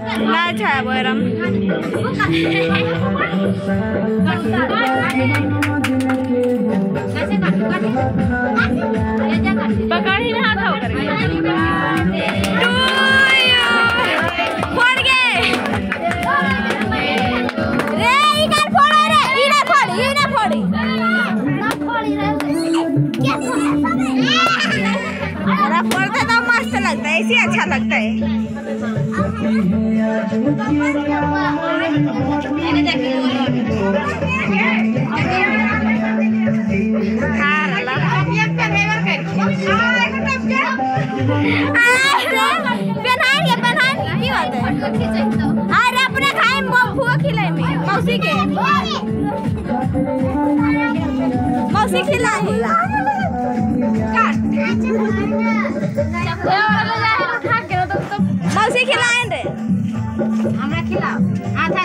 ना छाया बोरम पकड़ ही ना हाथ करके फोड़ गए रे इधर फोड़ रे इधर फोड़ अरे फोड़ते तो मस्त लगता है, इसी अच्छा लगता है। अरे अपने खाए फुआ खिलाए में मौसी के मौसी खिलाए मौसी खिलाए रे हमरा खिलाओ आधा